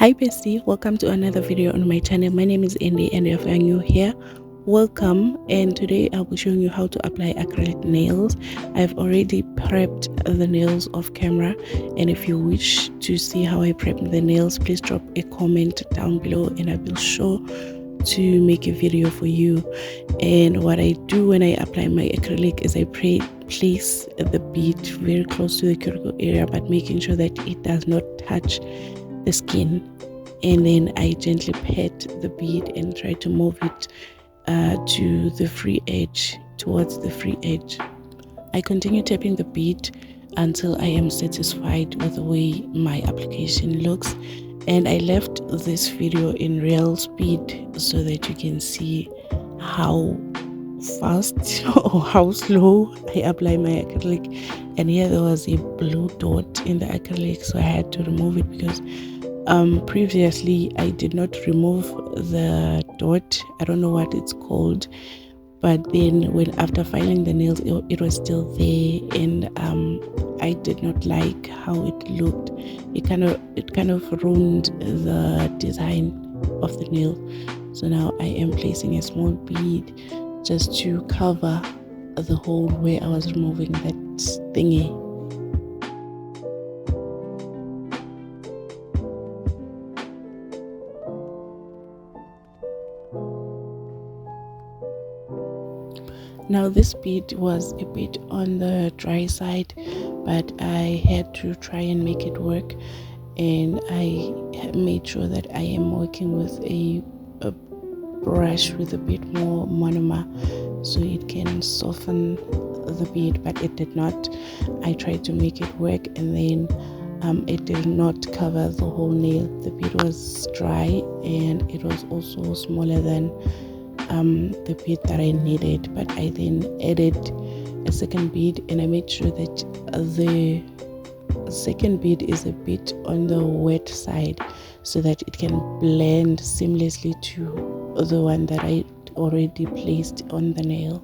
Hi bestie, welcome to another video on my channel. My name is Andy, and if you're new here, welcome. And today I'll be showing you how to apply acrylic nails. I've already prepped the nails off camera, and if you wish to see how I prep the nails, please drop a comment down below and I will sure to make a video for you. And what I do when I apply my acrylic is I place the bead very close to the cuticle area, but making sure that it does not touch the skin, and then I gently pat the bead and try to move it to the free edge, towards the free edge. I continue tapping the bead until I am satisfied with the way my application looks, and I left this video in real speed so that you can see how fast or how slow I apply my acrylic. And here there was a blue dot in the acrylic, so I had to remove it because previously I did not remove the dot. I don't know what it's called, but then when after filing the nails, it was still there, and I did not like how it looked. It kind of ruined the design of the nail. So now I am placing a small bead just to cover the hole where I was removing that thingy. Now this bead was a bit on the dry side, but I had to try and make it work, and I made sure that I am working with a brush with a bit more monomer so it can soften the bead, but it did not. I tried to make it work, and then it did not cover the whole nail. The bead was dry and it was also smaller than the bead that I needed, but I then added a second bead, and I made sure that the second bead is a bit on the wet side so that it can blend seamlessly to the one that I already placed on the nail.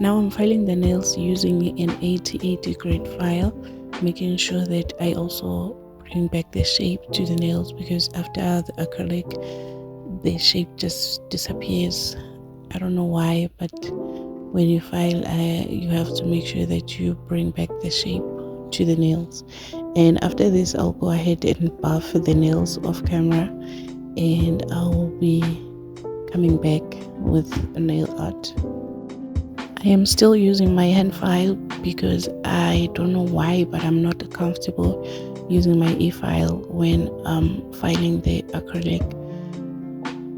Now I'm filing the nails using an 80/80 grit file, making sure that I also bring back the shape to the nails, because after the acrylic the shape just disappears I don't know why, but when you file, you have to make sure that you bring back the shape to the nails. And after this, I'll go ahead and buff the nails off camera, and I'll be coming back with a nail art. I am still using my hand file because I don't know why, but I'm not comfortable using my e-file when filing the acrylic.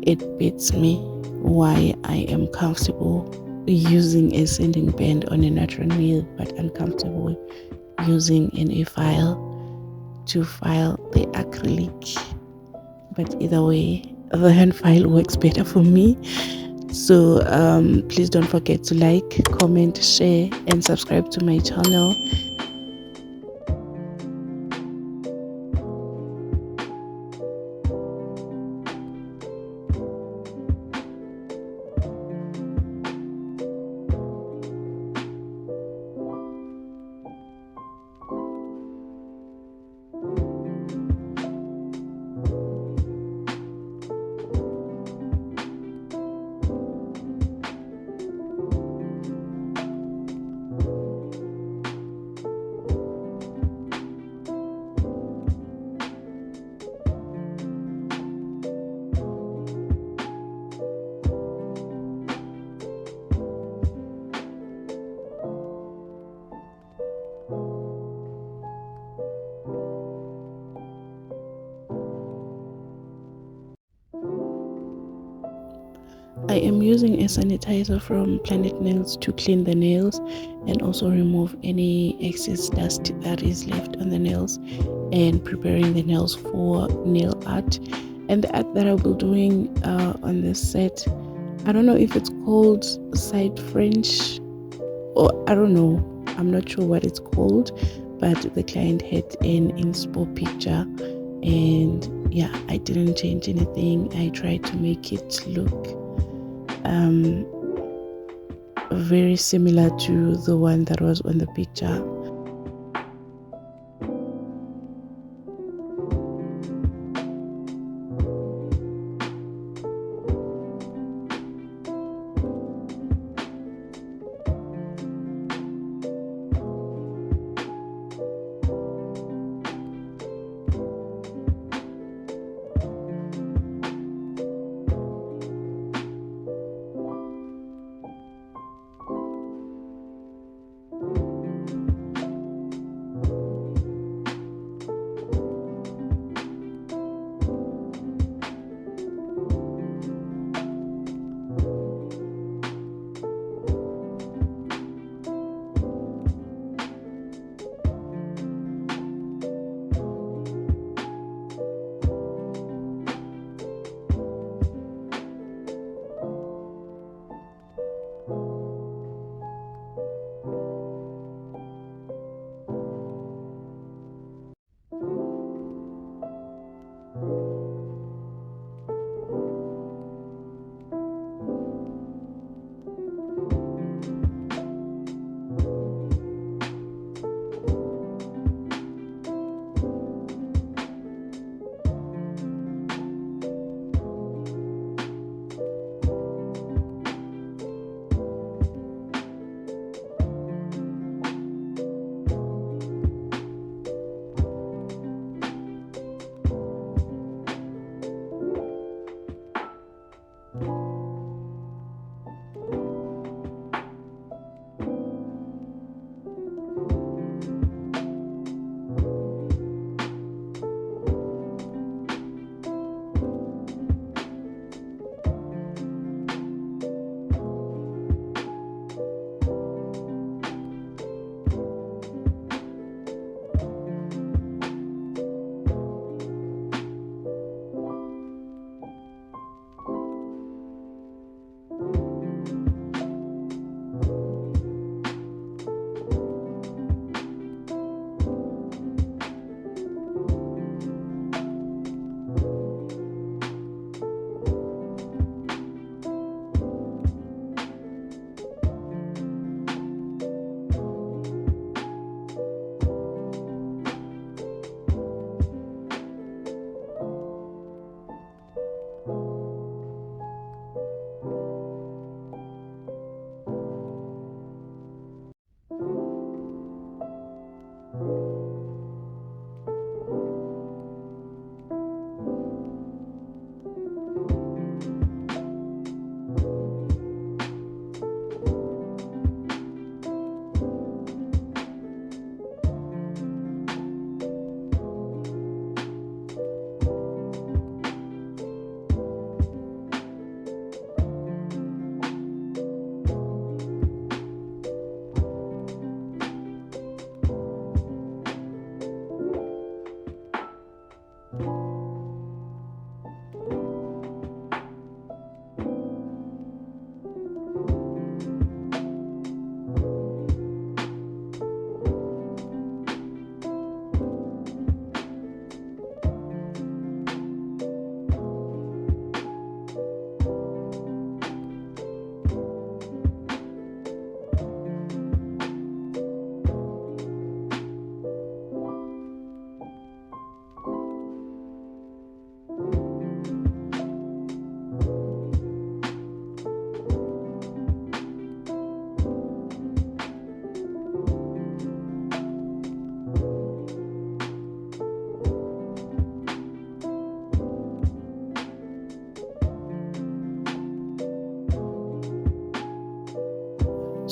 It beats me why I am comfortable using a sanding band on a natural nail, but uncomfortable using an e-file to file the acrylic. But either way, the hand file works better for me. So please don't forget to like, comment, share, and subscribe to my channel. I am using a sanitizer from Planet Nails to clean the nails and also remove any excess dust that is left on the nails, and preparing the nails for nail art. And the art that I'll be doing on this set, I don't know if it's called side French, or I don't know, I'm not sure what it's called, but the client had an inspo picture, and yeah, I didn't change anything. I tried to make it look very similar to the one that was on the picture.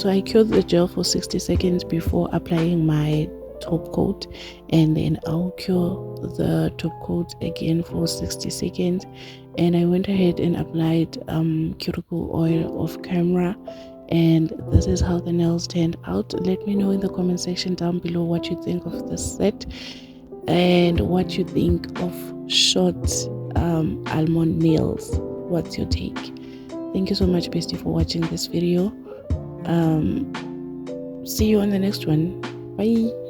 So I cured the gel for 60 seconds before applying my top coat, and then I'll cure the top coat again for 60 seconds. And I went ahead and applied cuticle oil off camera, and this is how the nails turned out. Let me know in the comment section down below what you think of this set and what you think of short almond nails. What's your take? Thank you so much, bestie, for watching this video. See you on the next one. Bye.